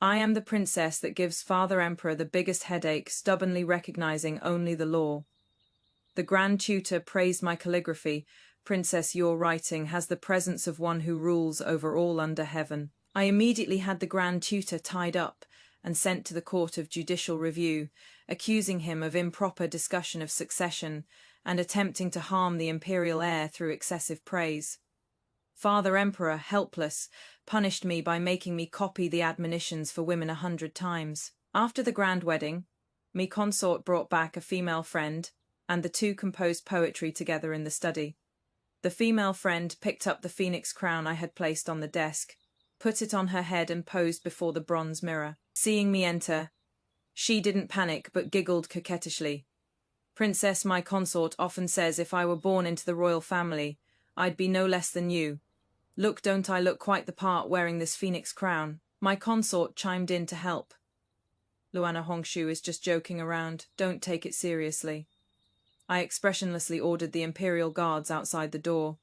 I am the princess that gives Father Emperor the biggest headache, stubbornly recognizing only the law. The Grand Tutor praised my calligraphy. Princess, your writing has the presence of one who rules over all under heaven. I immediately had the Grand Tutor tied up and sent to the Court of Judicial Review, accusing him of improper discussion of succession and attempting to harm the imperial heir through excessive praise. Father Emperor, helpless, punished me by making me copy the admonitions for women 100 times. After the grand wedding, me consort brought back a female friend, and the two composed poetry together in the study. The female friend picked up the phoenix crown I had placed on the desk, put it on her head and posed before the bronze mirror. Seeing me enter, she didn't panic but giggled coquettishly. Princess, my consort, often says if I were born into the royal family, I'd be no less than you. Look, don't I look quite the part wearing this phoenix crown? My consort chimed in to help. Luana Hongshu is just joking around. Don't take it seriously. I expressionlessly ordered the imperial guards outside the door.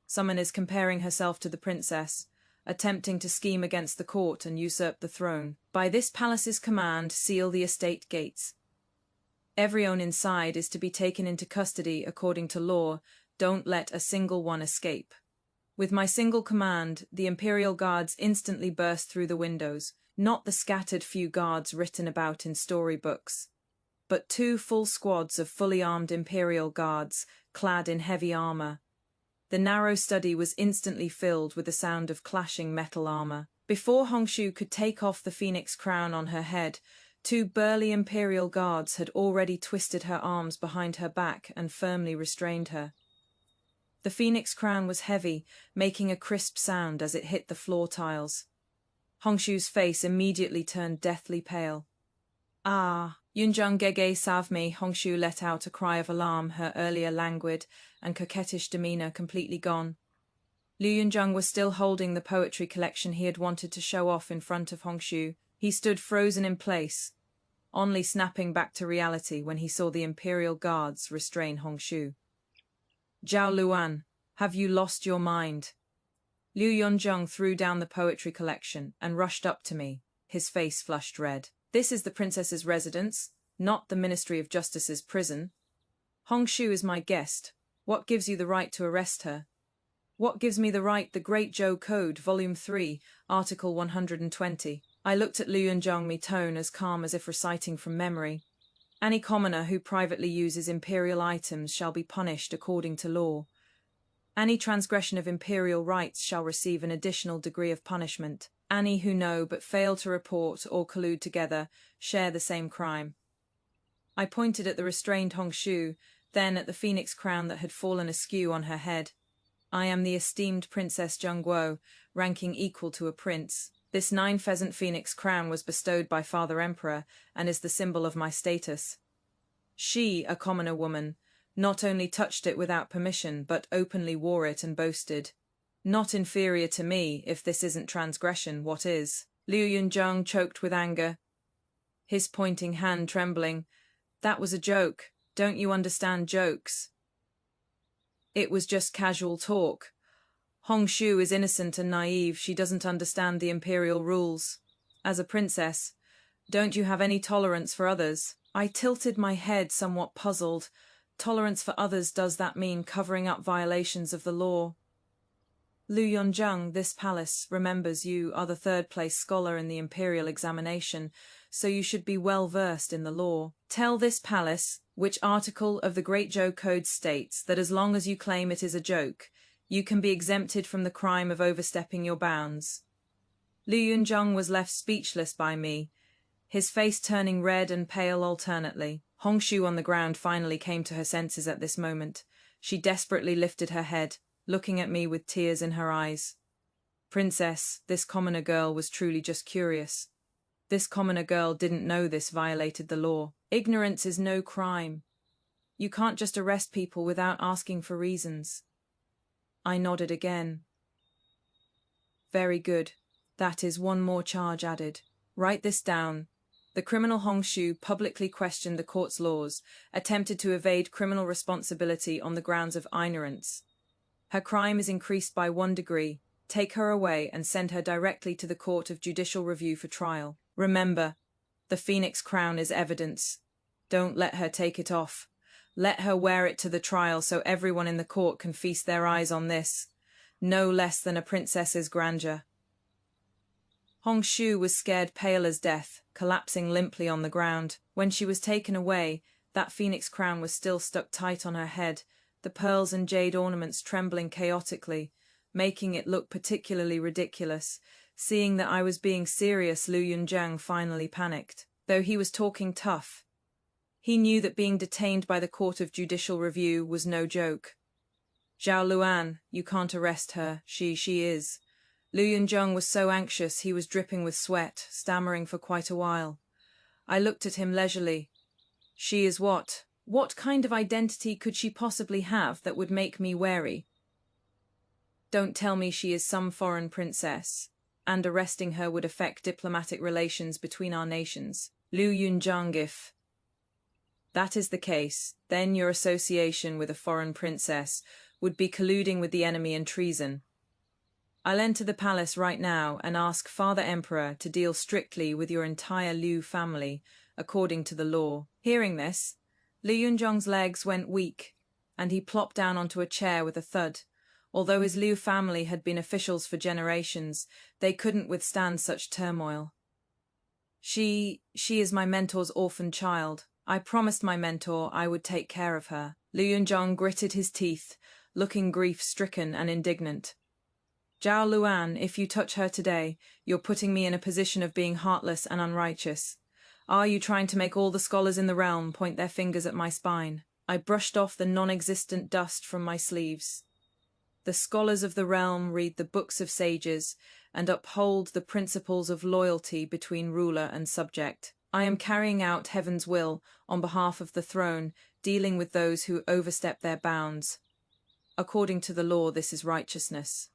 Someone is comparing herself to the princess, attempting to scheme against the court and usurp the throne. By this palace's command, seal the estate gates. Everyone inside is to be taken into custody according to law. Don't let a single one escape. With my single command, the imperial guards instantly burst through the windows, not the scattered few guards written about in storybooks, but 2 full squads of fully armed imperial guards, clad in heavy armor. The narrow study was instantly filled with the sound of clashing metal armor. Before Hongshu could take off the phoenix crown on her head, 2 burly imperial guards had already twisted her arms behind her back and firmly restrained her. The phoenix crown was heavy, making a crisp sound as it hit the floor tiles. Hongshu's face immediately turned deathly pale. Ah! Yunjung gege savme. Hongshu let out a cry of alarm, her earlier languid and coquettish demeanor completely gone. Liu Yunjung was still holding the poetry collection he had wanted to show off in front of Hongshu. He stood frozen in place, only snapping back to reality when he saw the imperial guards restrain Hongshu. Zhao Luan, have you lost your mind? Liu Yunjung threw down the poetry collection and rushed up to me, his face flushed red. This is the princess's residence, not the Ministry of Justice's prison. Hongshu is my guest. What gives you the right to arrest her? What gives me the right? The Great Zhou Code, Volume 3, Article 120. I looked at Liu Yunjung, me tone as calm as if reciting from memory. Any commoner who privately uses imperial items shall be punished according to law. Any transgression of imperial rights shall receive an additional degree of punishment. Any who know but fail to report or collude together share the same crime. I pointed at the restrained Hongshu, then at the phoenix crown that had fallen askew on her head. I am the esteemed Princess Zhengguo, ranking equal to a prince. This 9-pheasant phoenix crown was bestowed by Father Emperor and is the symbol of my status. She, a commoner woman, not only touched it without permission but openly wore it and boasted. Not inferior to me. If this isn't transgression, what is? Liu Yunjung choked with anger, his pointing hand trembling. That was a joke. Don't you understand jokes? It was just casual talk. Hongshu is innocent and naive. She doesn't understand the imperial rules. As a princess, don't you have any tolerance for others? I tilted my head, somewhat puzzled. Tolerance for others, does that mean covering up violations of the law? Liu Yunjung, this palace remembers you are the 3rd-place scholar in the imperial examination, so you should be well versed in the law. Tell this palace which article of the Great Zhou Code states that as long as you claim it is a joke, you can be exempted from the crime of overstepping your bounds. Liu Yunjung was left speechless by me, his face turning red and pale alternately. Hongshu on the ground finally came to her senses at this moment. She desperately lifted her head, looking at me with tears in her eyes. Princess, this commoner girl was truly just curious. This commoner girl didn't know this violated the law. Ignorance is no crime. You can't just arrest people without asking for reasons. I nodded again. Very good. That is one more charge added. Write this down. The criminal Hongshu publicly questioned the court's laws, attempted to evade criminal responsibility on the grounds of ignorance. Her crime is increased by 1 degree, take her away and send her directly to the court of judicial review for trial. Remember, the phoenix crown is evidence. Don't let her take it off. Let her wear it to the trial so everyone in the court can feast their eyes on this. No less than a princess's grandeur. Hongshu was scared pale as death, collapsing limply on the ground. When she was taken away, that phoenix crown was still stuck tight on her head, the pearls and jade ornaments trembling chaotically, making it look particularly ridiculous. Seeing that I was being serious, Lu Yunjiang finally panicked. Though he was talking tough, he knew that being detained by the Court of Judicial Review was no joke. Zhao Luan, you can't arrest her. She is. Lu Yunjiang was so anxious he was dripping with sweat, stammering for quite a while. I looked at him leisurely. She is what? What kind of identity could she possibly have that would make me wary? Don't tell me she is some foreign princess, and arresting her would affect diplomatic relations between our nations. Lu Yunjiang, if that is the case, then your association with a foreign princess would be colluding with the enemy in treason. I'll enter the palace right now and ask Father Emperor to deal strictly with your entire Liu family, according to the law. Hearing this, Lu Yunjiang's legs went weak, and he plopped down onto a chair with a thud. Although his Liu family had been officials for generations, they couldn't withstand such turmoil. She is my mentor's orphan child. I promised my mentor I would take care of her. Lu Yunjiang gritted his teeth, looking grief-stricken and indignant. Zhao Luan, if you touch her today, you're putting me in a position of being heartless and unrighteous. Are you trying to make all the scholars in the realm point their fingers at my spine? I brushed off the non-existent dust from my sleeves. The scholars of the realm read the books of sages and uphold the principles of loyalty between ruler and subject. I am carrying out heaven's will on behalf of the throne, dealing with those who overstep their bounds. According to the law, this is righteousness.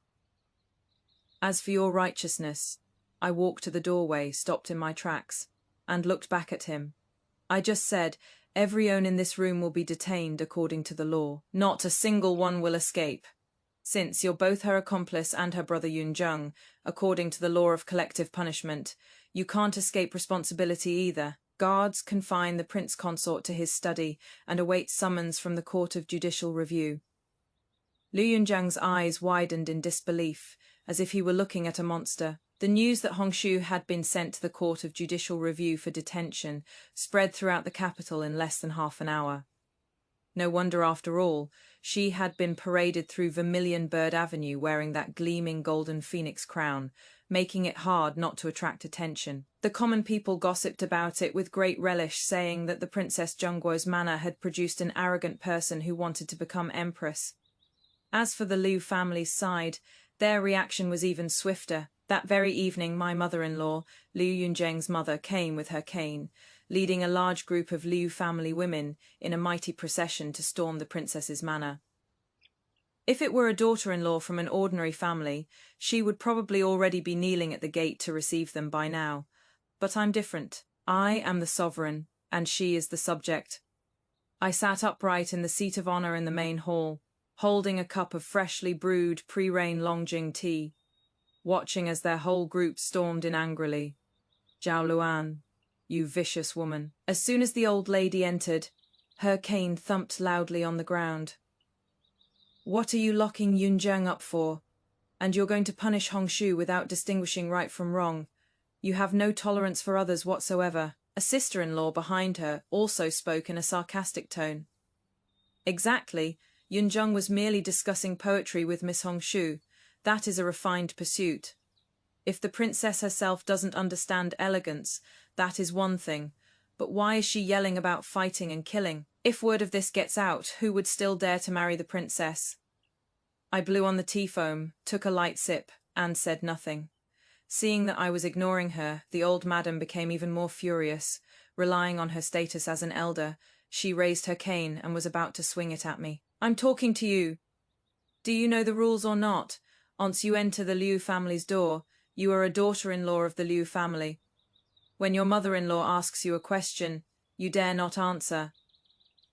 As for your righteousness, I walked to the doorway, stopped in my tracks, and looked back at him. I just said, everyone in this room will be detained according to the law. Not a single one will escape. Since you're both her accomplice and her brother Yunjiang, according to the law of collective punishment, you can't escape responsibility either. Guards confine the prince consort to his study and await summons from the Court of Judicial Review. Lu Yunjiang's eyes widened in disbelief, as if he were looking at a monster. The news that Hongshu had been sent to the Court of Judicial Review for detention spread throughout the capital in less than half an hour. No wonder, after all, she had been paraded through Vermilion Bird Avenue wearing that gleaming golden phoenix crown, making it hard not to attract attention. The common people gossiped about it with great relish, saying that the Princess Zhengguo's manner had produced an arrogant person who wanted to become empress. As for the Liu family's side, their reaction was even swifter. That very evening, my mother-in-law, Lu Yunjiang's mother, came with her cane, leading a large group of Liu family women in a mighty procession to storm the princess's manor. If it were a daughter-in-law from an ordinary family, she would probably already be kneeling at the gate to receive them by now. But I'm different. I am the sovereign, and she is the subject. I sat upright in the seat of honor in the main hall, holding a cup of freshly brewed pre-rain Longjing tea, watching as their whole group stormed in angrily. Zhao Luan, you vicious woman. As soon as the old lady entered, her cane thumped loudly on the ground. What are you locking Yunjiang up for? And you're going to punish Hongshu without distinguishing right from wrong. You have no tolerance for others whatsoever. A sister-in-law behind her also spoke in a sarcastic tone. Exactly. Yunjiang was merely discussing poetry with Miss Hongshu. That is a refined pursuit. If the princess herself doesn't understand elegance, that is one thing. But why is she yelling about fighting and killing? If word of this gets out, who would still dare to marry the princess? I blew on the tea foam, took a light sip, and said nothing. Seeing that I was ignoring her, the old madam became even more furious. Relying on her status as an elder, she raised her cane and was about to swing it at me. I'm talking to you. Do you know the rules or not? Once you enter the Liu family's door, you are a daughter-in-law of the Liu family. When your mother-in-law asks you a question, you dare not answer.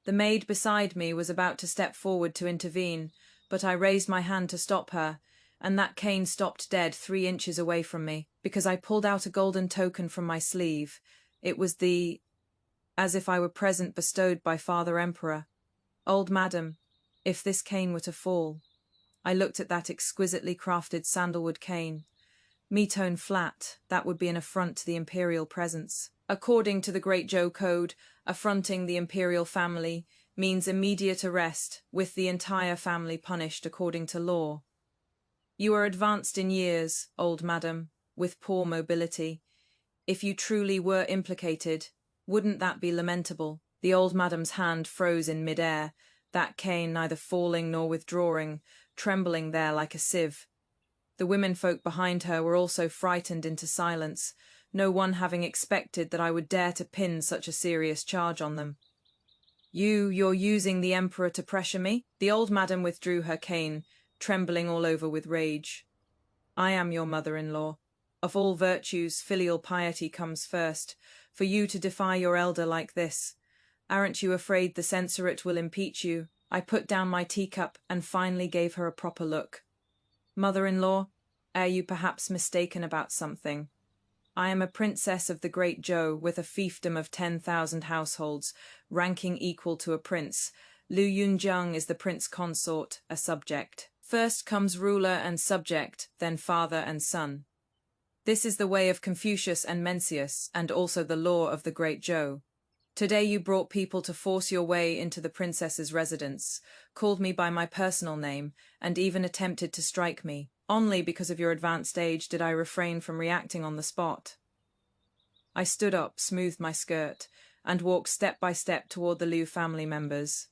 The maid beside me was about to step forward to intervene, but I raised my hand to stop her, and that cane stopped dead 3 inches away from me, because I pulled out a golden token from my sleeve. It was as if I were present bestowed by Father Emperor. Old madam, if this cane were to fall. I looked at that exquisitely crafted sandalwood cane. Me-tone flat, that would be an affront to the imperial presence. According to the Great Joe Code, affronting the imperial family means immediate arrest, with the entire family punished according to law. You are advanced in years, old madam, with poor mobility. If you truly were implicated, wouldn't that be lamentable? The old madam's hand froze in mid-air, that cane neither falling nor withdrawing, trembling there like a sieve. The womenfolk behind her were also frightened into silence, no one having expected that I would dare to pin such a serious charge on them. You're using the emperor to pressure me? The old madam withdrew her cane, trembling all over with rage. I am your mother-in-law. Of all virtues, filial piety comes first. For you to defy your elder like this, aren't you afraid the censorate will impeach you? I put down my teacup and finally gave her a proper look. Mother-in-law, are you perhaps mistaken about something? I am a princess of the Great Joe with a fiefdom of 10,000 households, ranking equal to a prince. Lu Yunjung is the prince consort, a subject. First comes ruler and subject, then father and son. This is the way of Confucius and Mencius, and also the law of the Great Joe. Today you brought people to force your way into the princess's residence, called me by my personal name, and even attempted to strike me. Only because of your advanced age did I refrain from reacting on the spot. I stood up, smoothed my skirt, and walked step by step toward the Lu family members.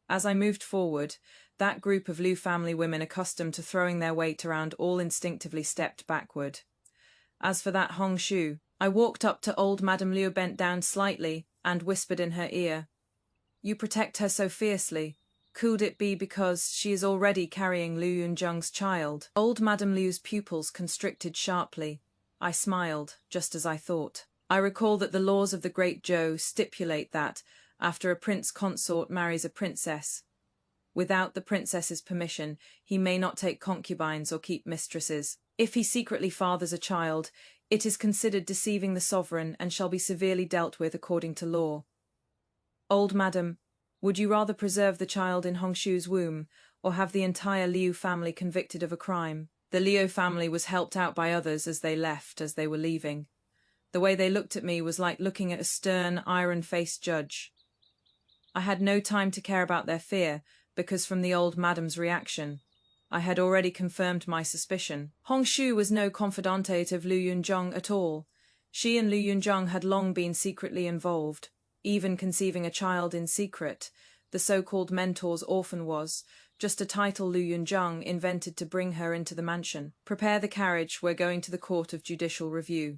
As I moved forward, that group of Lu family women accustomed to throwing their weight around all instinctively stepped backward. As for that Hong Shu, I walked up to old Madame Liu, bent down slightly, and whispered in her ear, "You protect her so fiercely. Could it be because she is already carrying Lu Yunjung's child?" Old Madame Liu's pupils constricted sharply. I smiled, just as I thought. I recall that the laws of the Great Joe stipulate that, after a prince consort marries a princess, without the princess's permission, he may not take concubines or keep mistresses. If he secretly fathers a child, it is considered deceiving the sovereign and shall be severely dealt with according to law. Old madam, would you rather preserve the child in Hongshu's womb, or have the entire Liu family convicted of a crime? The Liu family was helped out by others as they left, as they were leaving. The way they looked at me was like looking at a stern, iron-faced judge. I had no time to care about their fear, because from the old madam's reaction, I had already confirmed my suspicion. Hongshu was no confidante of Lu Yunjung at all. She and Lu Yunjung had long been secretly involved, even conceiving a child in secret. The so-called mentor's orphan was just a title Lu Yunjung invented to bring her into the mansion. "Prepare the carriage, we're going to the Court of Judicial Review,"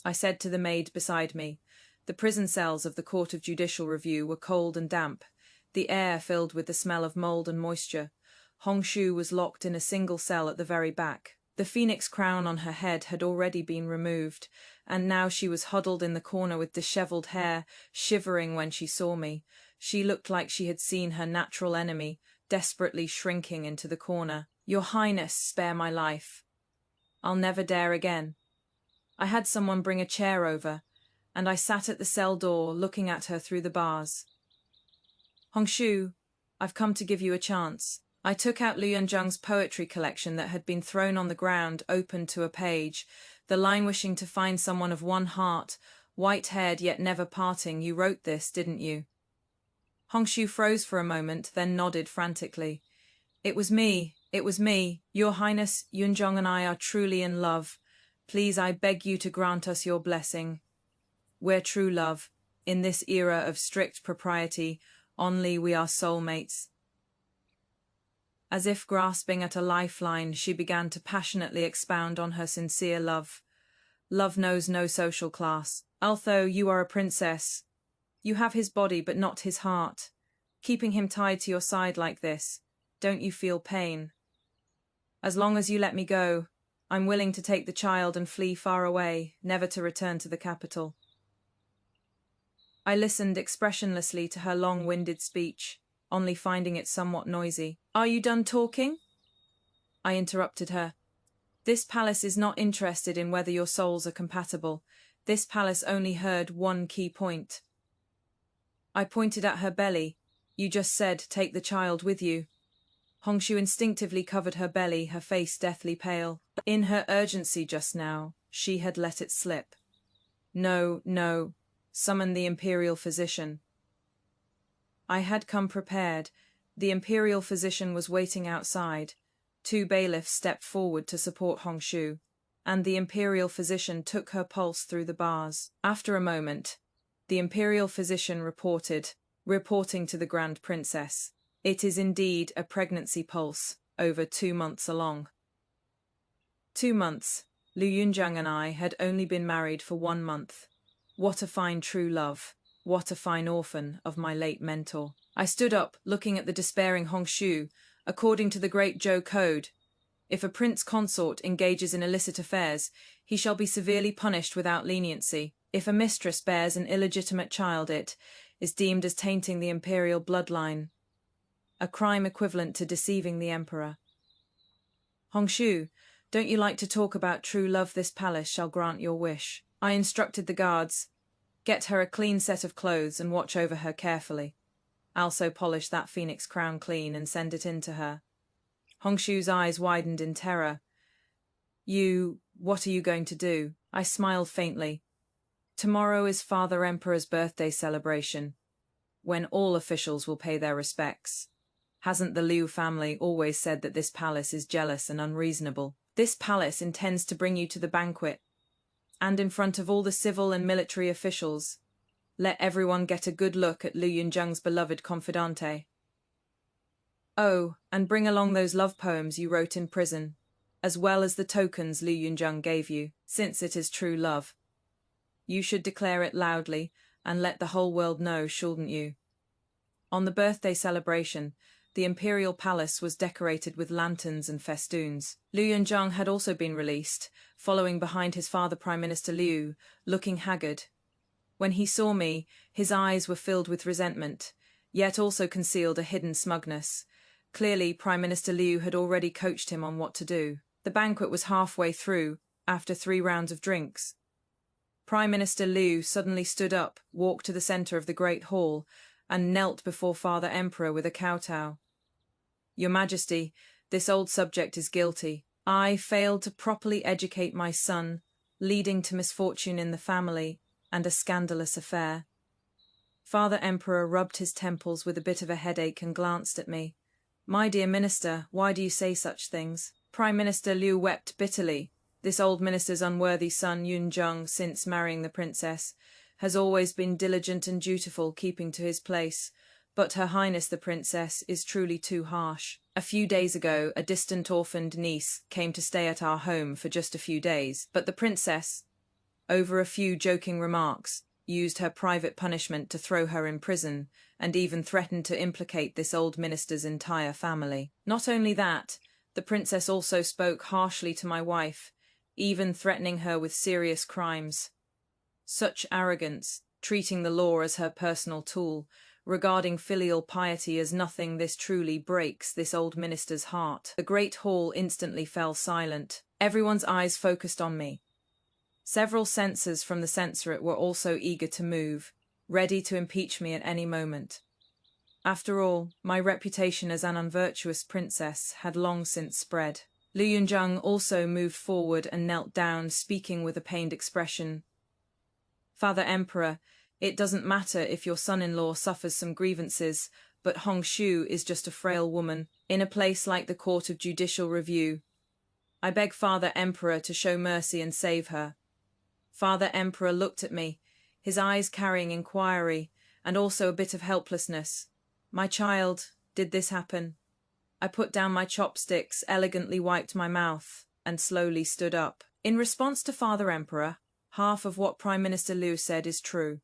I said to the maid beside me. The prison cells of the Court of Judicial Review were cold and damp, the air filled with the smell of mold and moisture. Hongshu was locked in a single cell at the very back. The phoenix crown on her head had already been removed, and now she was huddled in the corner with disheveled hair, shivering when she saw me. She looked like she had seen her natural enemy, desperately shrinking into the corner. "Your Highness, spare my life. I'll never dare again." I had someone bring a chair over, and I sat at the cell door looking at her through the bars. "Hongshu, I've come to give you a chance." I took out Lu Yunjung's poetry collection that had been thrown on the ground, opened to a page. The line, "Wishing to find someone of one heart, white-haired yet never parting. You wrote this, didn't you?" Hongshu froze for a moment, then nodded frantically. It was me. Your Highness, Yunjung and I are truly in love. Please, I beg you to grant us your blessing. We're true love. In this era of strict propriety, only we are soulmates." As if grasping at a lifeline, she began to passionately expound on her sincere love. "Love knows no social class. Although you are a princess, you have his body but not his heart. Keeping him tied to your side like this, don't you feel pain? As long as you let me go, I'm willing to take the child and flee far away, never to return to the capital." I listened expressionlessly to her long-winded speech, only finding it somewhat noisy. "Are you done talking?" I interrupted her. This palace is not interested in whether your souls are compatible. This palace only heard one key point. I pointed at her belly. You just said, take the child with you. Hongshu instinctively covered her belly, her face deathly pale. In her urgency just now, she had let it slip. No, no. Summon the imperial physician. I had come prepared. The imperial physician was waiting outside. 2 bailiffs stepped forward to support Hongshu, and the imperial physician took her pulse through the bars. After a moment, the imperial physician reporting to the Grand Princess, it is indeed a pregnancy pulse, over 2 months along. 2 months. Lu Yunjiang and I had only been married for 1 month. What a fine true love. What a fine orphan of my late mentor. I stood up, looking at the despairing Hongshu. According to the Great Zhou Code, if a prince consort engages in illicit affairs, he shall be severely punished without leniency. If a mistress bears an illegitimate child, it is deemed as tainting the imperial bloodline, a crime equivalent to deceiving the emperor. Hongshu, don't you like to talk about true love? This palace shall grant your wish. I instructed the guards, get her a clean set of clothes and watch over her carefully. Also polish that phoenix crown clean and send it in to her. Hongshu's eyes widened in terror. What are you going to do? I smiled faintly. Tomorrow is Father Emperor's birthday celebration, when all officials will pay their respects. Hasn't the Lu family always said that this palace is jealous and unreasonable? This palace intends to bring you to the banquet, and in front of all the civil and military officials, let everyone get a good look at Lu Yunjiang's beloved confidante. Oh, and bring along those love poems you wrote in prison, as well as the tokens Lu Yunjiang gave you, since it is true love. You should declare it loudly, and let the whole world know, shouldn't you? On the birthday celebration, the imperial palace was decorated with lanterns and festoons. Lu Yunjiang had also been released, following behind his father Prime Minister Liu, looking haggard. When he saw me, his eyes were filled with resentment, yet also concealed a hidden smugness. Clearly, Prime Minister Liu had already coached him on what to do. The banquet was halfway through, after 3 rounds of drinks. Prime Minister Liu suddenly stood up, walked to the center of the great hall, and knelt before Father Emperor with a kowtow. Your Majesty, this old subject is guilty. I failed to properly educate my son, leading to misfortune in the family and a scandalous affair. Father Emperor rubbed his temples with a bit of a headache and glanced at me. My dear minister, why do you say such things? Prime Minister Liu wept bitterly. This old minister's unworthy son, Yunjiang, since marrying the princess, has always been diligent and dutiful, keeping to his place. But Her Highness the Princess is truly too harsh. A few days ago, a distant orphaned niece came to stay at our home for just a few days, but the princess, over a few joking remarks, used her private punishment to throw her in prison, and even threatened to implicate this old minister's entire family. Not only that, the princess also spoke harshly to my wife, even threatening her with serious crimes. Such arrogance, treating the law as her personal tool, regarding filial piety as nothing, this truly breaks this old minister's heart. The great hall instantly fell silent. Everyone's eyes focused on me. Several censors from the censorate were also eager to move, ready to impeach me at any moment. After all, my reputation as an unvirtuous princess had long since spread. Lu Yunjiang also moved forward and knelt down, speaking with a pained expression. Father Emperor, it doesn't matter if your son-in-law suffers some grievances, but Hongshu is just a frail woman, in a place like the Court of Judicial Review. I beg Father Emperor to show mercy and save her. Father Emperor looked at me, his eyes carrying inquiry, and also a bit of helplessness. My child, did this happen? I put down my chopsticks, elegantly wiped my mouth, and slowly stood up. In response to Father Emperor, half of what Prime Minister Liu said is true.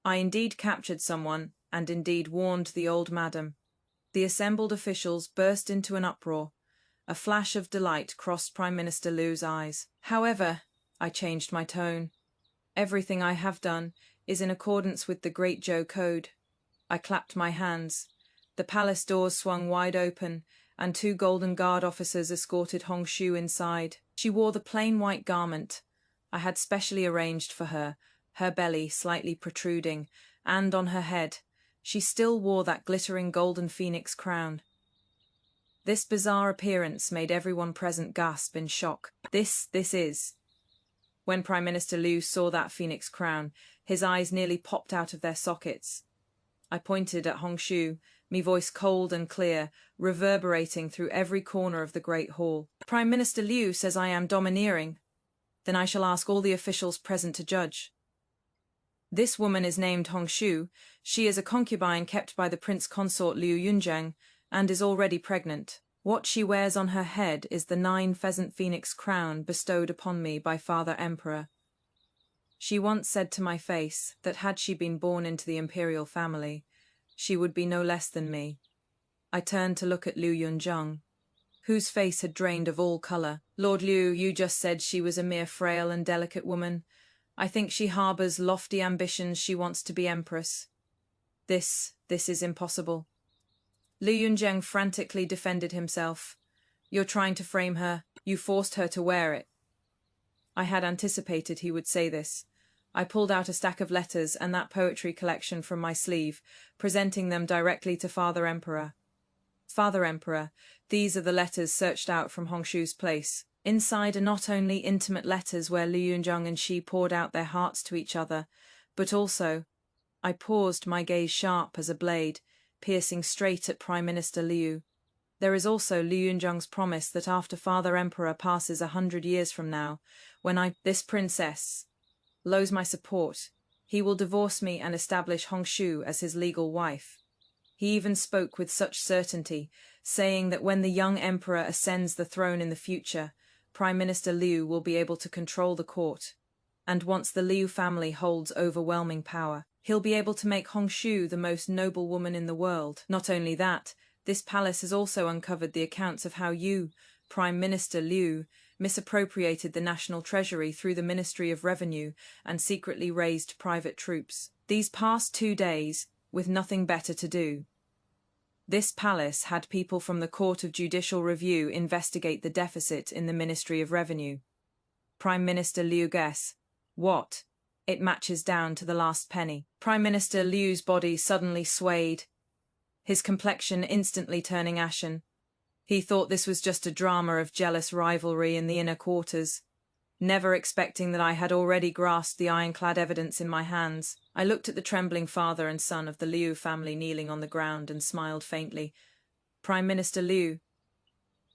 I indeed captured someone, and indeed warned the old madam. The assembled officials burst into an uproar. A flash of delight crossed Prime Minister Liu's eyes. However, I changed my tone. Everything I have done is in accordance with the Great Zhou Code. I clapped my hands. The palace doors swung wide open, and 2 golden guard officers escorted Hongshu inside. She wore the plain white garment I had specially arranged for her, her belly slightly protruding, and on her head, she still wore that glittering golden phoenix crown. This bizarre appearance made everyone present gasp in shock. This is. When Prime Minister Lu saw that phoenix crown, his eyes nearly popped out of their sockets. I pointed at Hongshu, me voice cold and clear, reverberating through every corner of the great hall. Prime Minister Liu says I am domineering. Then I shall ask all the officials present to judge. This woman is named Hongshu. She is a concubine kept by the prince consort Liu Yunjiang, and is already pregnant. What she wears on her head is the 9 pheasant phoenix crown bestowed upon me by Father Emperor. She once said to my face that had she been born into the imperial family, she would be no less than me. I turned to look at Liu Yunjiang, whose face had drained of all colour. Lord Liu, you just said she was a mere frail and delicate woman. I think she harbours lofty ambitions. She wants to be empress. This is impossible. Liu Yunjiang frantically defended himself. You're trying to frame her. You forced her to wear it. I had anticipated he would say this. I pulled out a stack of letters and that poetry collection from my sleeve, presenting them directly to Father Emperor. Father Emperor, these are the letters searched out from Hongshu's place. Inside are not only intimate letters where Liu Yunjiang and she poured out their hearts to each other, but also, I paused, my gaze sharp as a blade, piercing straight at Prime Minister Liu. There is also Liu Yunjiang's promise that after Father Emperor passes 100 years from now, when this princess lows my support, he will divorce me and establish Hongshu as his legal wife. He even spoke with such certainty, saying that when the young emperor ascends the throne in the future, Prime Minister Liu will be able to control the court. And once the Liu family holds overwhelming power, he'll be able to make Hongshu the most noble woman in the world. Not only that, this palace has also uncovered the accounts of how you, Prime Minister Liu, misappropriated the national treasury through the Ministry of Revenue and secretly raised private troops. These past 2 days, with nothing better to do, this palace had people from the Court of Judicial Review investigate the deficit in the Ministry of Revenue. Prime Minister Liu guess. What? It matches down to the last penny. Prime Minister Liu's body suddenly swayed, his complexion instantly turning ashen. He thought this was just a drama of jealous rivalry in the inner quarters. Never expecting that I had already grasped the ironclad evidence in my hands, I looked at the trembling father and son of the Liu family kneeling on the ground and smiled faintly. Prime Minister Liu,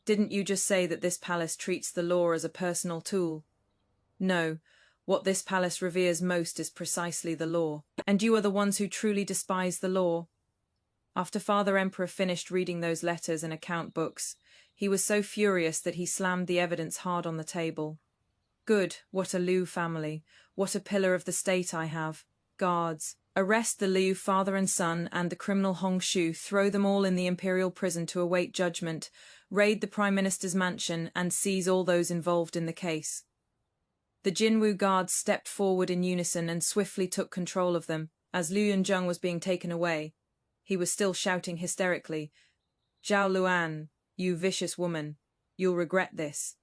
didn't you just say that this palace treats the law as a personal tool? No, what this palace reveres most is precisely the law. And you are the ones who truly despise the law. After Father Emperor finished reading those letters and account books, he was so furious that he slammed the evidence hard on the table. Good, what a Liu family, what a pillar of the state I have. Guards, arrest the Liu father and son and the criminal Hongshu, throw them all in the imperial prison to await judgment, raid the Prime Minister's mansion and seize all those involved in the case. The Jinwu guards stepped forward in unison and swiftly took control of them. As Liu Yunjiang was being taken away, he was still shouting hysterically, "Zhao Luan, you vicious woman, you'll regret this."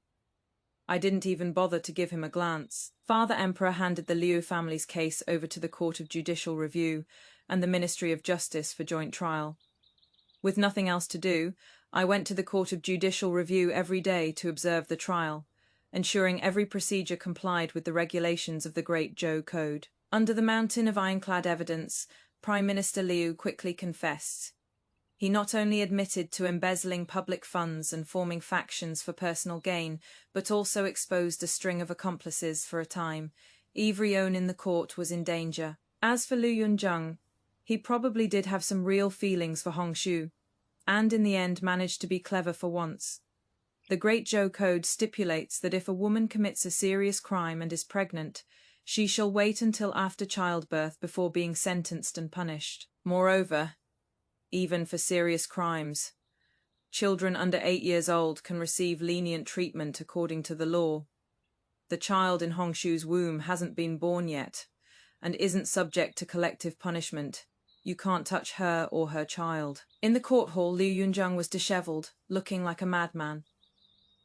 I didn't even bother to give him a glance. Father Emperor handed the Liu family's case over to the Court of Judicial Review and the Ministry of Justice for joint trial. With nothing else to do, I went to the Court of Judicial Review every day to observe the trial, ensuring every procedure complied with the regulations of the Great Zhou Code. Under the mountain of ironclad evidence, Prime Minister Liu quickly confessed. He not only admitted to embezzling public funds and forming factions for personal gain, but also exposed a string of accomplices for a time. Every own in the court was in danger. As for Liu Yunjiang, he probably did have some real feelings for Hongshu, and in the end managed to be clever for once. The Great Zhou Code stipulates that if a woman commits a serious crime and is pregnant, she shall wait until after childbirth before being sentenced and punished. Moreover, even for serious crimes, children under 8 years old can receive lenient treatment according to the law. The child in Hongshu's womb hasn't been born yet, and isn't subject to collective punishment. You can't touch her or her child. In the court hall, Liu Yunzheng was disheveled, looking like a madman.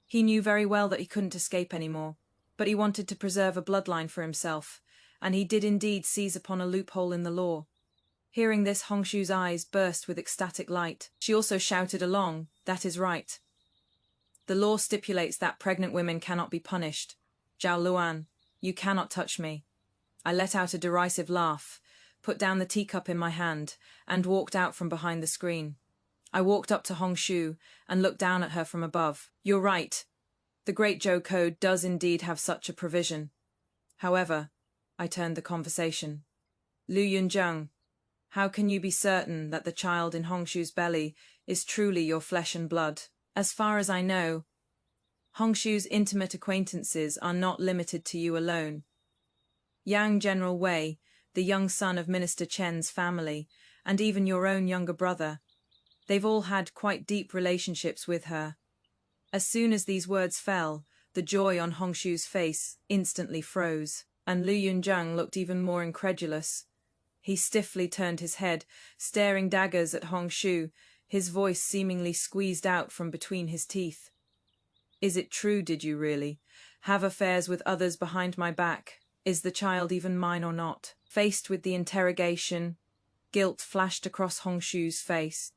He knew very well that he couldn't escape anymore, but he wanted to preserve a bloodline for himself, and he did indeed seize upon a loophole in the law. Hearing this, Hongshu's eyes burst with ecstatic light. She also shouted along, "That is right. The law stipulates that pregnant women cannot be punished. Zhao Luan, you cannot touch me." I let out a derisive laugh, put down the teacup in my hand, and walked out from behind the screen. I walked up to Hongshu and looked down at her from above. "You're right. The Great Zhou Code does indeed have such a provision. However," I turned the conversation, "Liu Yunzheng, how can you be certain that the child in Hongshu's belly is truly your flesh and blood? As far as I know, Hongshu's intimate acquaintances are not limited to you alone. Yang General Wei, the young son of Minister Chen's family, and even your own younger brother, they've all had quite deep relationships with her." As soon as these words fell, the joy on Hongshu's face instantly froze, and Liu Yunzheng looked even more incredulous. He stiffly turned his head, staring daggers at Hongshu, his voice seemingly squeezed out from between his teeth. "Is it true, did you really have affairs with others behind my back? Is the child even mine or not?" Faced with the interrogation, guilt flashed across Hongshu's face,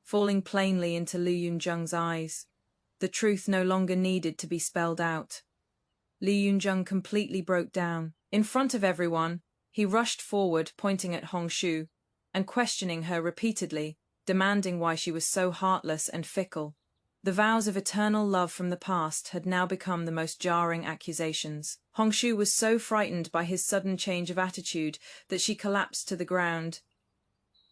falling plainly into Liu Yunzheng's eyes. The truth no longer needed to be spelled out. Liu Yunzheng completely broke down. In front of everyone, he rushed forward, pointing at Hongshu, and questioning her repeatedly, demanding why she was so heartless and fickle. The vows of eternal love from the past had now become the most jarring accusations. Hongshu was so frightened by his sudden change of attitude that she collapsed to the ground.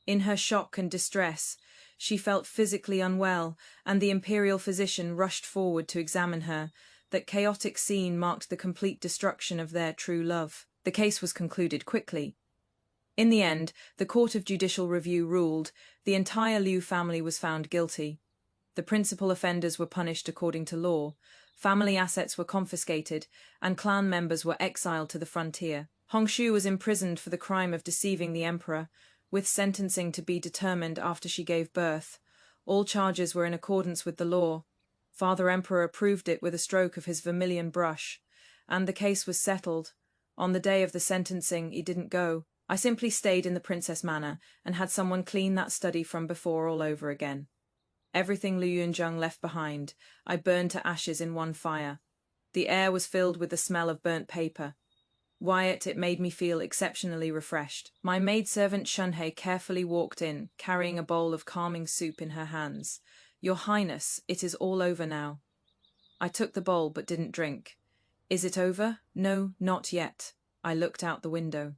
In her shock and distress, she felt physically unwell, and the imperial physician rushed forward to examine her. That chaotic scene marked the complete destruction of their true love. The case was concluded quickly. In the end, the Court of Judicial Review ruled the entire Liu family was found guilty. The principal offenders were punished according to law, family assets were confiscated, and clan members were exiled to the frontier. Hongshu was imprisoned for the crime of deceiving the emperor, with sentencing to be determined after she gave birth. All charges were in accordance with the law. Father Emperor approved it with a stroke of his vermilion brush, and the case was settled. On the day of the sentencing, he didn't go. I simply stayed in the Princess Manor and had someone clean that study from before all over again. Everything Liu Yunzheng left behind, I burned to ashes in one fire. The air was filled with the smell of burnt paper. It made me feel exceptionally refreshed. My maidservant Shunhei carefully walked in, carrying a bowl of calming soup in her hands. "Your Highness, it is all over now." I took the bowl but didn't drink. "Is it over?" "No, not yet." I looked out the window.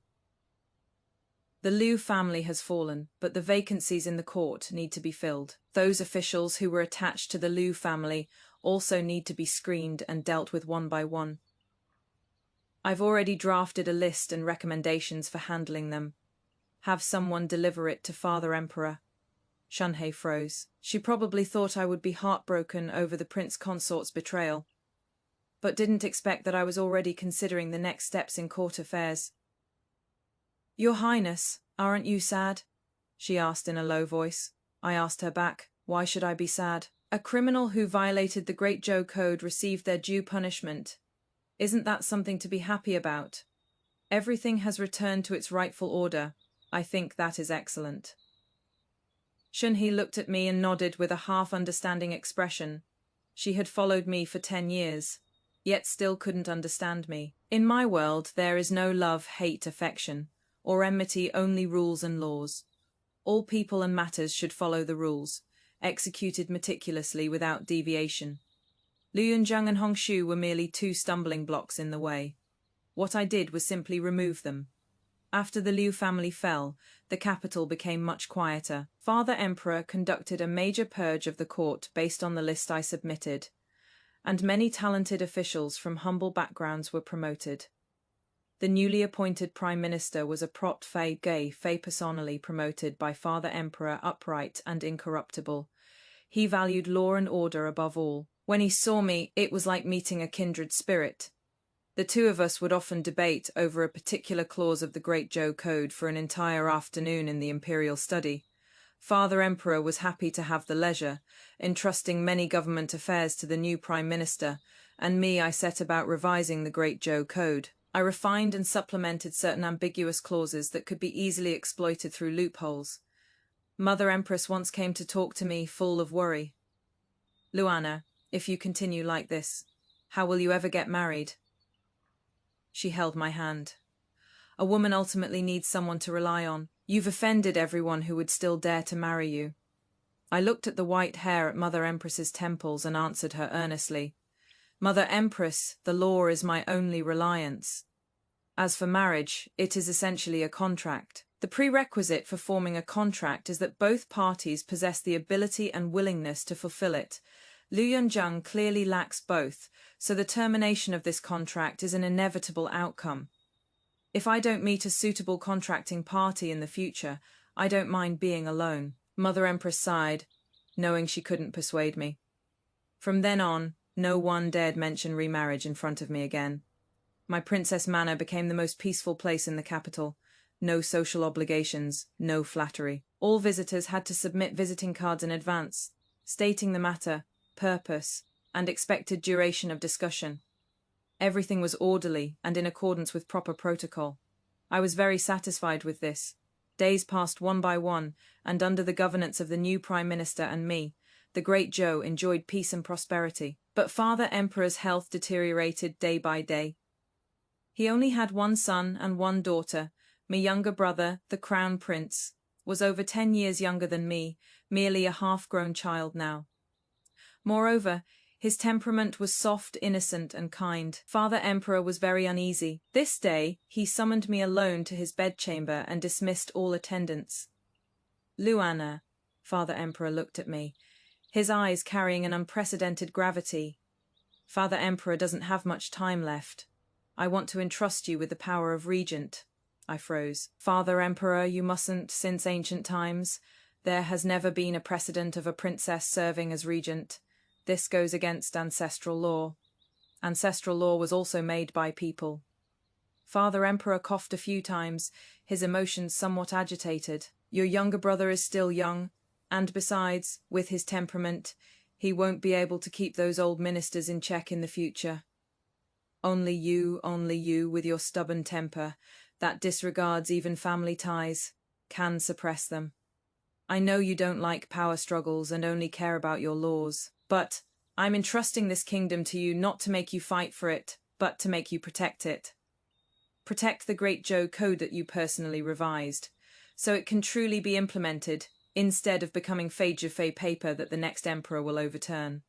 The Liu family has fallen, but the vacancies in the court need to be filled. Those officials who were attached to the Liu family also need to be screened and dealt with one by one. I've already drafted a list and recommendations for handling them. Have someone deliver it to Father Emperor. Shunhei froze. She probably thought I would be heartbroken over the prince consort's betrayal, but didn't expect that I was already considering the next steps in court affairs. "Your Highness, aren't you sad?" she asked in a low voice. I asked her back, "Why should I be sad? A criminal who violated the Great Zhou Code received their due punishment. Isn't that something to be happy about? Everything has returned to its rightful order. I think that is excellent." Shunhei looked at me and nodded with a half-understanding expression. She had followed me for 10 years, yet still couldn't understand me. In my world, there is no love, hate, affection, or enmity, only rules and laws. All people and matters should follow the rules, executed meticulously without deviation. Liu Yunzheng and Hongshu were merely 2 stumbling blocks in the way. What I did was simply remove them. After the Liu family fell, the capital became much quieter. Father Emperor conducted a major purge of the court based on the list I submitted, and many talented officials from humble backgrounds were promoted. The newly appointed Prime Minister was a provoke personally promoted by Father Emperor, upright and incorruptible. He valued law and order above all. When he saw me, it was like meeting a kindred spirit. The two of us would often debate over a particular clause of the Great Zhou Code for an entire afternoon in the imperial study. Father Emperor was happy to have the leisure, entrusting many government affairs to the new Prime Minister, and me I set about revising the Great Zhou Code. I refined and supplemented certain ambiguous clauses that could be easily exploited through loopholes. Mother Empress once came to talk to me full of worry. "Luana, if you continue like this, how will you ever get married?" She held my hand. "A woman ultimately needs someone to rely on. You've offended everyone who would still dare to marry you." I looked at the white hair at Mother Empress's temples and answered her earnestly. "Mother Empress, the law is my only reliance. As for marriage, it is essentially a contract. The prerequisite for forming a contract is that both parties possess the ability and willingness to fulfill it. Lu Yunzhang clearly lacks both, so the termination of this contract is an inevitable outcome. If I don't meet a suitable contracting party in the future, I don't mind being alone." Mother Empress sighed, knowing she couldn't persuade me. From then on, no one dared mention remarriage in front of me again. My Princess Manor became the most peaceful place in the capital. No social obligations, no flattery. All visitors had to submit visiting cards in advance, stating the matter, purpose, and expected duration of discussion. Everything was orderly and in accordance with proper protocol. I was very satisfied with this. Days passed one by one, and under the governance of the new Prime Minister and me, the Great Zhou enjoyed peace and prosperity. But Father Emperor's health deteriorated day by day. He only had one son and one daughter. My younger brother, the Crown Prince, was over 10 years younger than me, merely a half-grown child now. Moreover, his temperament was soft, innocent, and kind. Father Emperor was very uneasy. This day, he summoned me alone to his bedchamber and dismissed all attendants. "Luana," Father Emperor looked at me, his eyes carrying an unprecedented gravity. "Father Emperor doesn't have much time left. I want to entrust you with the power of regent." I froze. "Father Emperor, you mustn't. Since ancient times, there has never been a precedent of a princess serving as regent. This goes against ancestral law. Ancestral law was also made by people." Father Emperor coughed a few times, his emotions somewhat agitated. "Your younger brother is still young, and besides, with his temperament, he won't be able to keep those old ministers in check in the future. Only you, with your stubborn temper, that disregards even family ties, can suppress them. I know you don't like power struggles and only care about your laws, but I'm entrusting this kingdom to you not to make you fight for it, but to make you protect it. Protect the Great Zhou Code that you personally revised, so it can truly be implemented, instead of becoming fade-to-fade paper that the next emperor will overturn."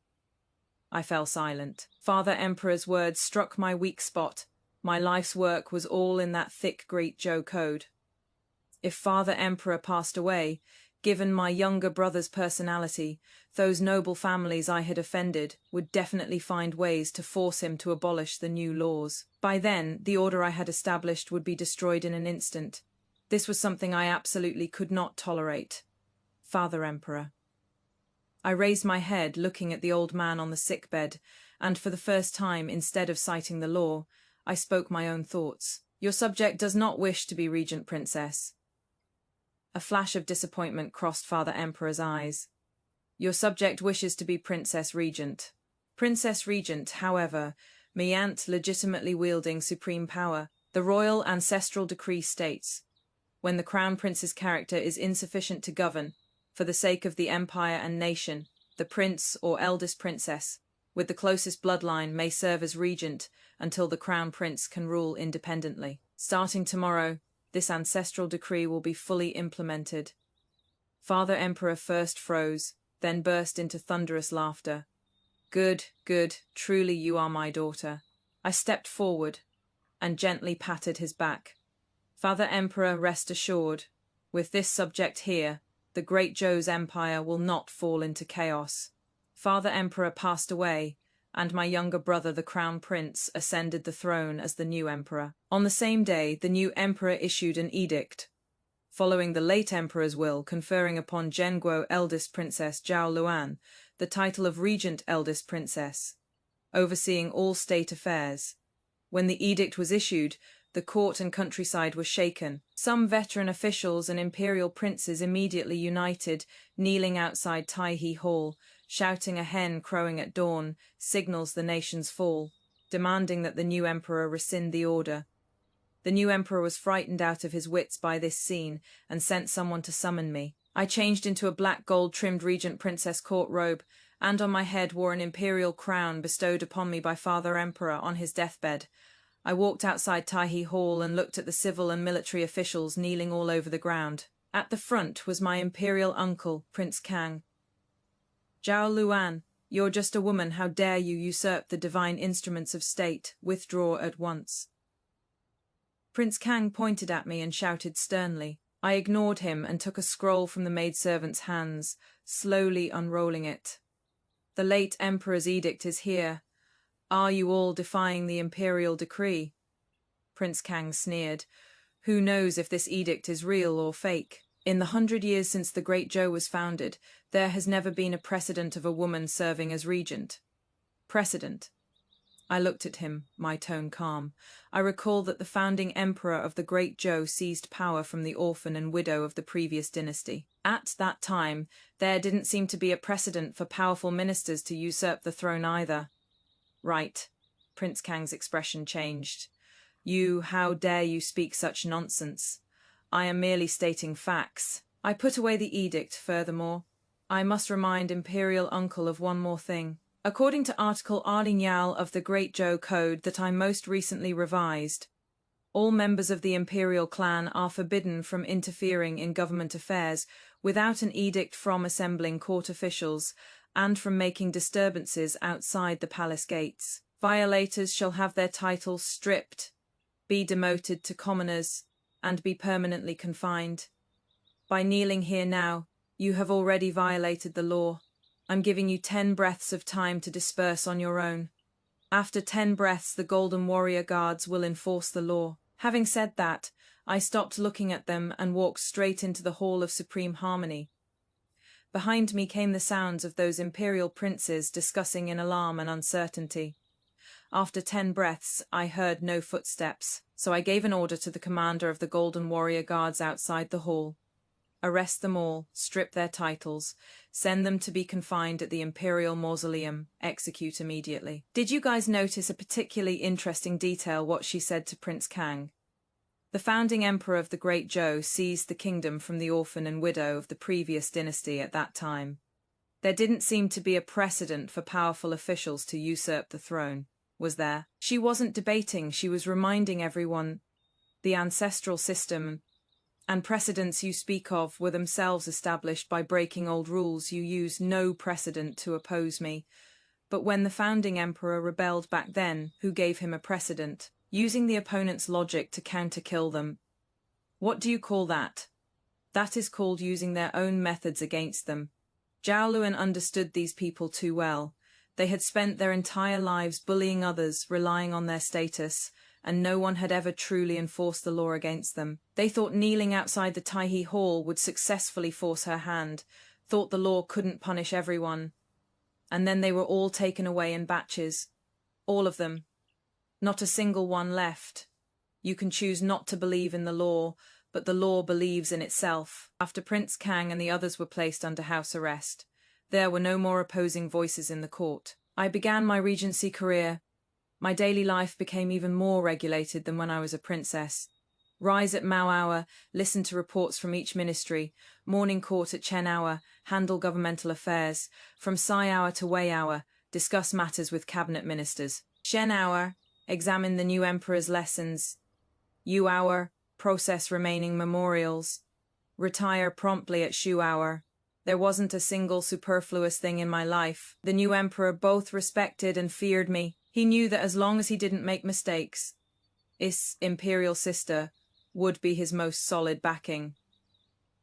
I fell silent. Father Emperor's words struck my weak spot. My life's work was all in that thick Great Zhou Code. If Father Emperor passed away, given my younger brother's personality, those noble families I had offended would definitely find ways to force him to abolish the new laws. By then, the order I had established would be destroyed in an instant. This was something I absolutely could not tolerate. Father Emperor. I raised my head, looking at the old man on the sickbed, and for the first time, instead of citing the law, I spoke my own thoughts. "Your subject does not wish to be regent, princess." A flash of disappointment crossed Father Emperor's eyes. "Your subject wishes to be princess regent. Princess regent, however, mayn't legitimately wielding supreme power. The royal ancestral decree states, when the crown prince's character is insufficient to govern, for the sake of the empire and nation, the prince or eldest princess, with the closest bloodline, may serve as regent until the crown prince can rule independently. Starting tomorrow, this ancestral decree will be fully implemented." Father Emperor first froze, then burst into thunderous laughter. Good, truly you are my daughter." I stepped forward and gently patted his back. "Father Emperor, rest assured, with this subject here, the Great Zhou's empire will not fall into chaos." Father Emperor passed away, and my younger brother, the Crown Prince, ascended the throne as the new emperor. On the same day, the new emperor issued an edict, following the late emperor's will, conferring upon Zhenguo eldest princess Zhao Luan the title of regent eldest princess, overseeing all state affairs. When the edict was issued, the court and countryside were shaken. Some veteran officials and imperial princes immediately united, kneeling outside Taihe Hall, shouting a hen crowing at dawn signals the nation's fall, demanding that the new emperor rescind the order. The new emperor was frightened out of his wits by this scene and sent someone to summon me. I changed into a black gold-trimmed regent princess court robe, and on my head wore an imperial crown bestowed upon me by Father Emperor on his deathbed. I walked outside Taihe Hall and looked at the civil and military officials kneeling all over the ground. At the front was my imperial uncle, Prince Kang. "Zhao Luan, you're just a woman. How dare you usurp the divine instruments of state? Withdraw at once." Prince Kang pointed at me and shouted sternly. I ignored him and took a scroll from the maidservant's hands, slowly unrolling it. "The late emperor's edict is here. Are you all defying the imperial decree?" Prince Kang sneered. "Who knows if this edict is real or fake? In the 100 years since the Great Zhou was founded, there has never been a precedent of a woman serving as regent." Precedent? I looked at him, my tone calm. I recall that the founding emperor of the Great Zhou seized power from the orphan and widow of the previous dynasty. At that time, there didn't seem to be a precedent for powerful ministers to usurp the throne either. "Right." Prince Kang's expression changed. How dare you speak such nonsense? I am merely stating facts. I put away the edict, furthermore. I must remind Imperial Uncle of one more thing. According to Article Arlignal of the Great Zhou Code that I most recently revised, all members of the imperial clan are forbidden from interfering in government affairs without an edict from assembling court officials and from making disturbances outside the palace gates. Violators shall have their titles stripped, be demoted to commoners, and be permanently confined. By kneeling here now, you have already violated the law. I'm giving you 10 breaths of time to disperse on your own. After 10 breaths, the Golden Warrior Guards will enforce the law." Having said that, I stopped looking at them and walked straight into the Hall of Supreme Harmony. Behind me came the sounds of those imperial princes discussing in alarm and uncertainty. After 10 breaths, I heard no footsteps, so I gave an order to the commander of the Golden Warrior Guards outside the hall. "Arrest them all, strip their titles, send them to be confined at the Imperial Mausoleum, execute immediately." Did you guys notice a particularly interesting detail what she said to Prince Kang? The founding emperor of the Great Zhou seized the kingdom from the orphan and widow of the previous dynasty at that time. There didn't seem to be a precedent for powerful officials to usurp the throne, was there? She wasn't debating, she was reminding everyone the ancestral system and precedents you speak of were themselves established by breaking old rules. You use no precedent to oppose me. But when the founding emperor rebelled back then, who gave him a precedent? Using the opponent's logic to counter-kill them. What do you call that? That is called using their own methods against them. Zhao Luan understood these people too well. They had spent their entire lives bullying others, relying on their status, and no one had ever truly enforced the law against them. They thought kneeling outside the Taihe Hall would successfully force her hand, thought the law couldn't punish everyone. And then they were all taken away in batches. All of them. Not a single one left. You can choose not to believe in the law, but the law believes in itself. After Prince Kang and the others were placed under house arrest, there were no more opposing voices in the court. I began my regency career. My daily life became even more regulated than when I was a princess. Rise at Mao hour, listen to reports from each ministry, morning court at Chen hour, handle governmental affairs, from Sai hour to Wei hour, discuss matters with cabinet ministers. Shen hour, examine the new emperor's lessons. Yu hour, process remaining memorials. Retire promptly at Shu hour. There wasn't a single superfluous thing in my life. The new emperor both respected and feared me. He knew that as long as he didn't make mistakes, his imperial sister would be his most solid backing.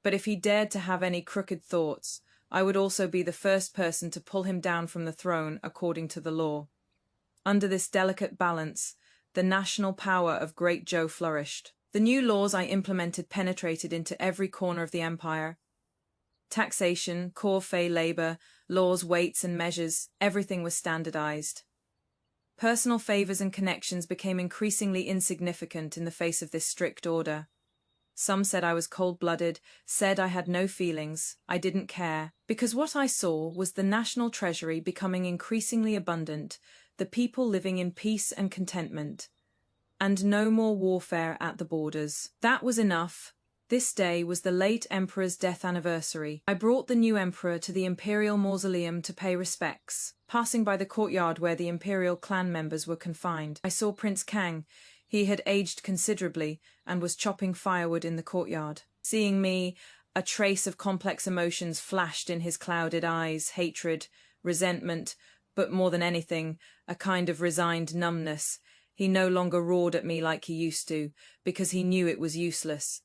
But if he dared to have any crooked thoughts, I would also be the first person to pull him down from the throne according to the law. Under this delicate balance, the national power of Great Zhou flourished. The new laws I implemented penetrated into every corner of the empire. Taxation, corvée labor, laws, weights and measures, everything was standardized. Personal favors and connections became increasingly insignificant in the face of this strict order. Some said I was cold-blooded, said I had no feelings, I didn't care, because what I saw was the national treasury becoming increasingly abundant, the people living in peace and contentment, and no more warfare at the borders. That was enough. This day was the late emperor's death anniversary. I brought the new emperor to the imperial mausoleum to pay respects. Passing by the courtyard where the imperial clan members were confined, I saw Prince Kang. He had aged considerably and was chopping firewood in the courtyard. Seeing me, a trace of complex emotions flashed in his clouded eyes: hatred, resentment, but more than anything, a kind of resigned numbness. He no longer roared at me like he used to, because he knew it was useless.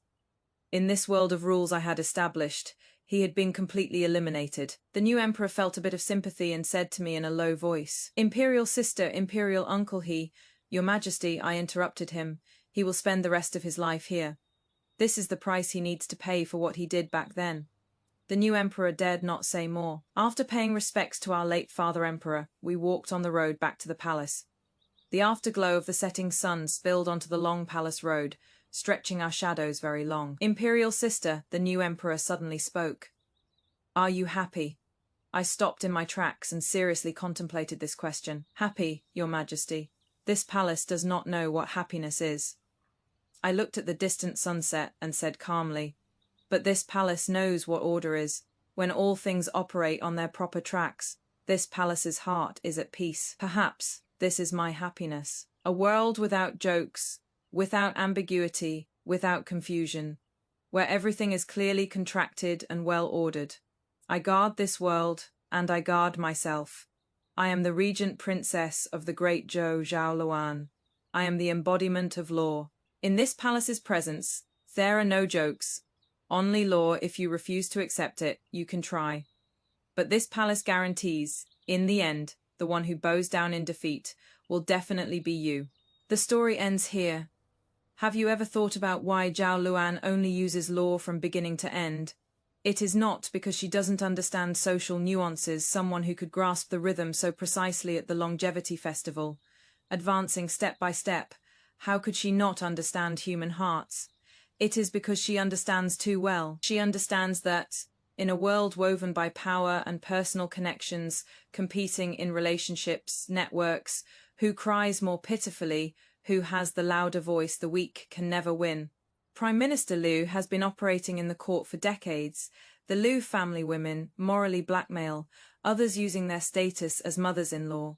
In this world of rules I had established, he had been completely eliminated. The new emperor felt a bit of sympathy and said to me in a low voice, "Imperial sister, imperial uncle," "Your Majesty," I interrupted him, "he will spend the rest of his life here. This is the price he needs to pay for what he did back then." The new emperor dared not say more. After paying respects to our late father emperor, we walked on the road back to the palace. The afterglow of the setting sun spilled onto the long palace road, stretching our shadows very long. "Imperial sister," the new emperor suddenly spoke. "Are you happy?" I stopped in my tracks and seriously contemplated this question. "Happy, Your Majesty. This palace does not know what happiness is." I looked at the distant sunset and said calmly, "But this palace knows what order is. When all things operate on their proper tracks, this palace's heart is at peace. Perhaps this is my happiness. A world without jokes, without ambiguity, without confusion, where everything is clearly contracted and well ordered. I guard this world, and I guard myself. I am the regent princess of the great Zhao Luan. I am the embodiment of law. In this palace's presence, there are no jokes, only law. If you refuse to accept it, you can try. But this palace guarantees, in the end, the one who bows down in defeat will definitely be you." The story ends here. Have you ever thought about why Zhao Luan only uses law from beginning to end? It is not because she doesn't understand social nuances, someone who could grasp the rhythm so precisely at the longevity festival, advancing step by step. How could she not understand human hearts? It is because she understands too well. She understands that, in a world woven by power and personal connections, competing in relationships, networks, who cries more pitifully, who has the louder voice, the weak can never win. Prime Minister Lu has been operating in the court for decades. The Lu family women morally blackmail, others using their status as mothers-in-law.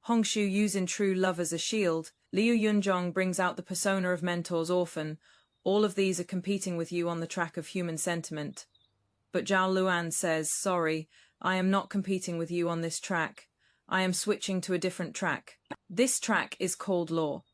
Hongshu using true love as a shield. Liu Yunzhong brings out the persona of mentor's orphan. All of these are competing with you on the track of human sentiment. But Zhao Luan says, "Sorry, I am not competing with you on this track. I am switching to a different track. This track is called law.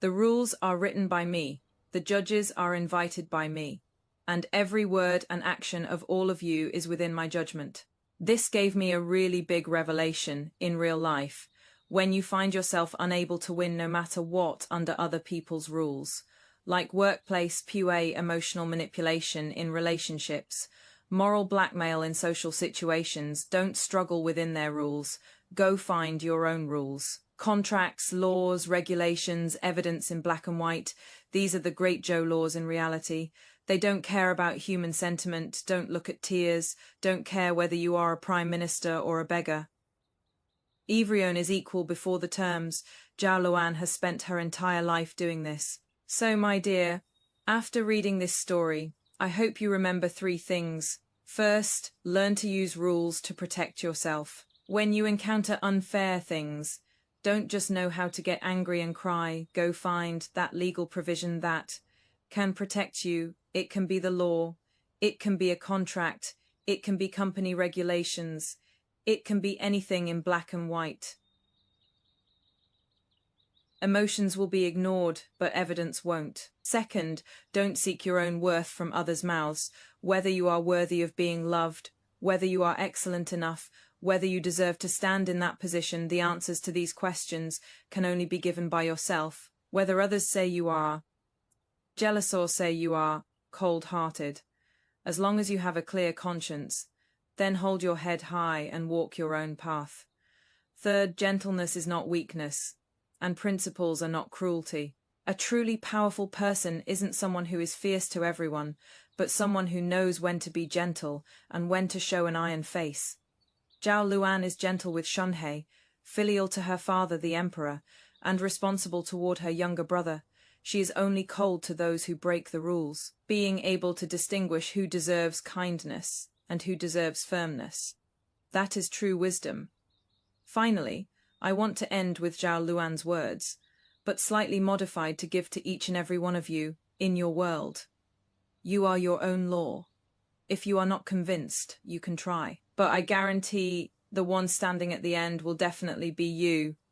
The rules are written by me. The judges are invited by me. And every word and action of all of you is within my judgment." This gave me a really big revelation in real life, when you find yourself unable to win no matter what under other people's rules, like workplace PUA, emotional manipulation in relationships, moral blackmail in social situations. Don't struggle within their rules. Go find your own rules. Contracts, laws, regulations, evidence in black and white. These are the great Zhou laws in reality. They don't care about human sentiment, don't look at tears, don't care whether you are a prime minister or a beggar. Everyone is equal before the terms. Zhao Luan has spent her entire life doing this. So, my dear, after reading this story, I hope you remember 3 things. First, learn to use rules to protect yourself. When you encounter unfair things, don't just know how to get angry and cry. Go find that legal provision that can protect you. It can be the law. It can be a contract. It can be company regulations. It can be anything in black and white. Emotions will be ignored, but evidence won't. Second, don't seek your own worth from others' mouths. Whether you are worthy of being loved, whether you are excellent enough, whether you deserve to stand in that position, the answers to these questions can only be given by yourself. Whether others say you are jealous or say you are cold-hearted, as long as you have a clear conscience, then hold your head high and walk your own path. Third, gentleness is not weakness, and principles are not cruelty. A truly powerful person isn't someone who is fierce to everyone, but someone who knows when to be gentle and when to show an iron face. Zhao Luan is gentle with Shunhei, filial to her father the emperor, and responsible toward her younger brother. She is only cold to those who break the rules, being able to distinguish who deserves kindness and who deserves firmness. That is true wisdom. Finally, I want to end with Zhao Luan's words, but slightly modified to give to each and every one of you in your world. You are your own law. If you are not convinced, you can try. But I guarantee the one standing at the end will definitely be you.